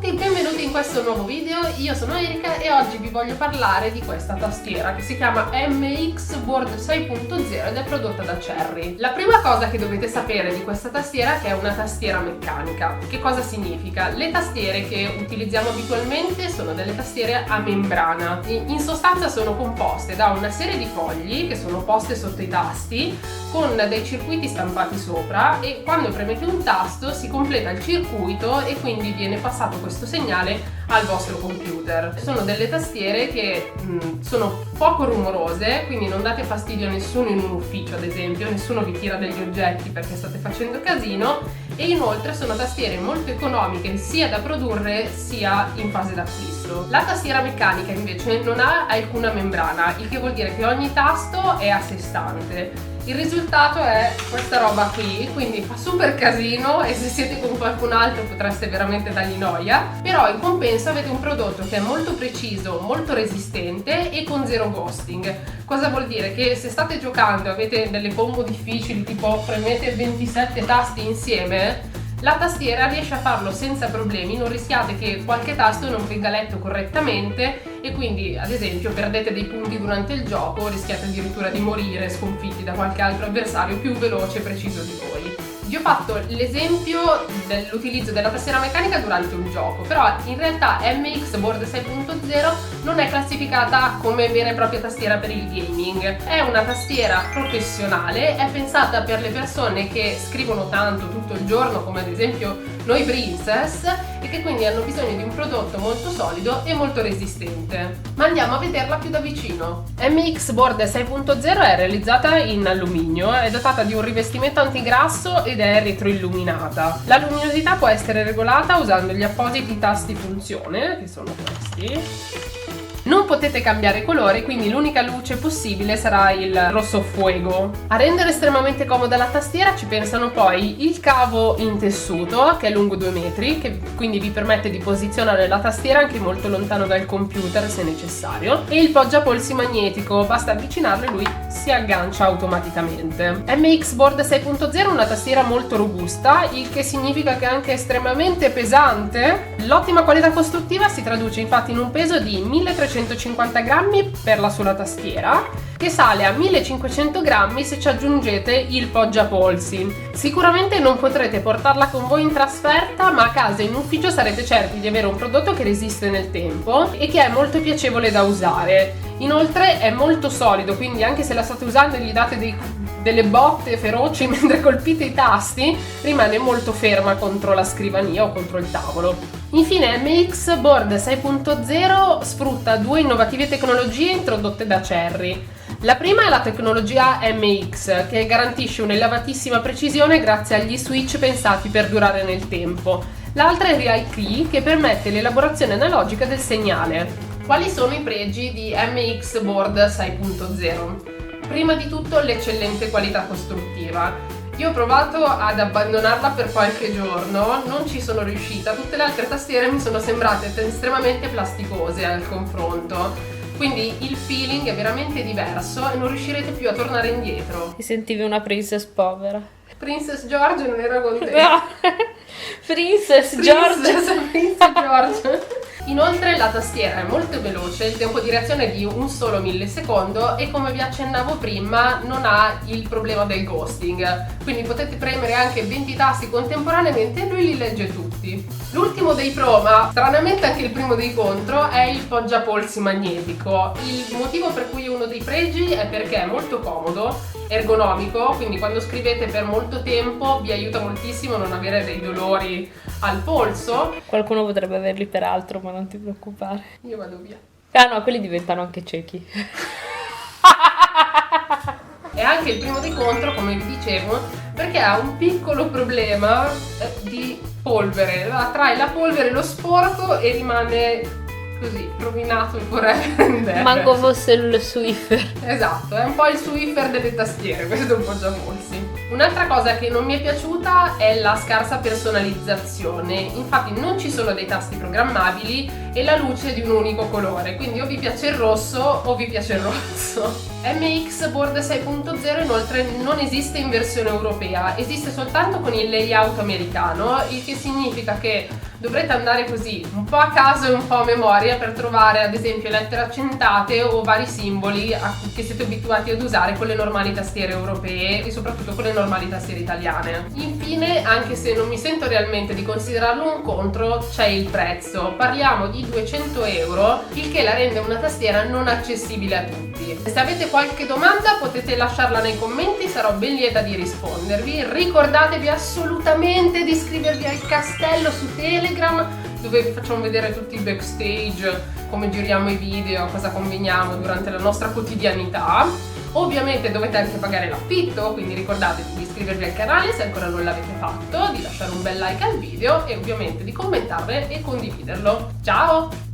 tutti, benvenuti in questo nuovo video. Io sono Erika e oggi vi voglio parlare di questa tastiera che si chiama MX Board 6.0 ed è prodotta da Cherry. La prima cosa che dovete sapere di questa tastiera è che è una tastiera meccanica. Che cosa significa? Le tastiere che utilizziamo abitualmente sono delle tastiere a membrana. In sostanza sono composte da una serie di fogli che sono poste sotto i tasti con dei circuiti stampati sopra, e quando premete un tasto si completa il circuito e quindi viene passato questo segnale al vostro computer. Sono delle tastiere che sono poco rumorose, quindi non date fastidio a nessuno in un ufficio, ad esempio, nessuno vi tira degli oggetti perché state facendo casino, e inoltre sono tastiere molto economiche sia da produrre sia in fase d'acquisto. La tastiera meccanica invece non ha alcuna membrana, il che vuol dire che ogni tasto è a sé stante. Il risultato è questa roba qui, quindi fa super casino e se siete con qualcun altro potreste veramente dargli noia, però in compenso avete un prodotto che è molto preciso, molto resistente e con zero ghosting. Cosa vuol dire? Che se state giocando e avete delle combo difficili, tipo premete 27 tasti insieme, la tastiera riesce a farlo senza problemi, non rischiate che qualche tasto non venga letto correttamente e quindi ad esempio perdete dei punti durante il gioco, rischiate addirittura di morire sconfitti da qualche altro avversario più veloce e preciso di voi. Vi ho fatto l'esempio dell'utilizzo della tastiera meccanica durante un gioco, però in realtà MX Board 6.0 non è classificata come vera e propria tastiera per il gaming. È una tastiera professionale, è pensata per le persone che scrivono tanto tutto il giorno, come ad esempio noi Princess, e che quindi hanno bisogno di un prodotto molto solido e molto resistente. Ma andiamo a vederla più da vicino. MX Board 6.0 è realizzata in alluminio, è dotata di un rivestimento antigrasso ed è retroilluminata. La luminosità può essere regolata usando gli appositi tasti funzione, che sono questi. Non potete cambiare colore, quindi l'unica luce possibile sarà il rosso fuego. A rendere estremamente comoda la tastiera ci pensano poi il cavo in tessuto, che è lungo 2 metri, che quindi vi permette di posizionare la tastiera anche molto lontano dal computer se necessario, e il poggiapolsi magnetico, basta avvicinarlo e lui si aggancia automaticamente. MX Board 6.0 è una tastiera molto robusta, il che significa che è anche estremamente pesante. L'ottima qualità costruttiva si traduce infatti in un peso di 1350 grammi per la sola tastiera, che sale a 1500 grammi se ci aggiungete il poggiapolsi. Sicuramente non potrete portarla con voi in trasferta, ma a casa e in ufficio sarete certi di avere un prodotto che resiste nel tempo e che è molto piacevole da usare. Inoltre è molto solido, quindi anche se la state usando e gli date delle botte feroci mentre colpite i tasti, rimane molto ferma contro la scrivania o contro il tavolo. Infine MX Board 6.0 sfrutta 2 innovative tecnologie introdotte da Cherry. La prima è la tecnologia MX, che garantisce un'elevatissima precisione grazie agli switch pensati per durare nel tempo. L'altra è Real Key, che permette l'elaborazione analogica del segnale. Quali sono i pregi di MX Board 6.0? Prima di tutto l'eccellente qualità costruttiva. Io ho provato ad abbandonarla per qualche giorno, non ci sono riuscita, tutte le altre tastiere mi sono sembrate estremamente plasticose al confronto. Quindi il feeling è veramente diverso e non riuscirete più a tornare indietro. Ti sentivi una princess povera. Princess George non era con te. No. Princess George. Princess George. Inoltre la tastiera è molto veloce, il tempo di reazione è di un solo millisecondo e, come vi accennavo prima, non ha il problema del ghosting, quindi potete premere anche 20 tasti contemporaneamente e lui li legge tutti. L'ultimo dei pro, ma stranamente anche il primo dei contro, è il poggiapolsi magnetico. Il motivo per cui è uno dei pregi è perché è molto comodo, ergonomico, quindi quando scrivete per molto tempo vi aiuta moltissimo a non avere dei dolori al polso. Qualcuno potrebbe averli per altro, ma non ti preoccupare. Io vado via. Ah no, quelli diventano anche ciechi. E anche il primo dei contro, come vi dicevo, perché ha un piccolo problema di polvere. Attrae la polvere, lo sporco e rimane così, rovinato forever and ever. Manco fosse il Swiffer. Esatto, è un po' il Swiffer delle tastiere, questo è un poggiapolsi. Un'altra cosa che non mi è piaciuta è la scarsa personalizzazione, infatti non ci sono dei tasti programmabili e la luce è di un unico colore, quindi o vi piace il rosso o vi piace il rosso. MX Board 6.0 inoltre non esiste in versione europea, esiste soltanto con il layout americano, il che significa che dovrete andare così un po' a caso e un po' a memoria per trovare ad esempio lettere accentate o vari simboli che siete abituati ad usare con le normali tastiere europee e soprattutto con le normali tastiere italiane. Infine, anche se non mi sento realmente di considerarlo un contro, c'è il prezzo. Parliamo di 200 euro, il che la rende una tastiera non accessibile a tutti. Se avete qualche domanda potete lasciarla nei commenti, sarò ben lieta di rispondervi. Ricordatevi assolutamente di iscrivervi al castello su Telegram, dove vi facciamo vedere tutti i backstage, come giriamo i video, cosa combiniamo durante la nostra quotidianità. Ovviamente dovete anche pagare l'affitto, quindi ricordatevi di iscrivervi al canale se ancora non l'avete fatto, di lasciare un bel like al video e ovviamente di commentarlo e condividerlo. Ciao!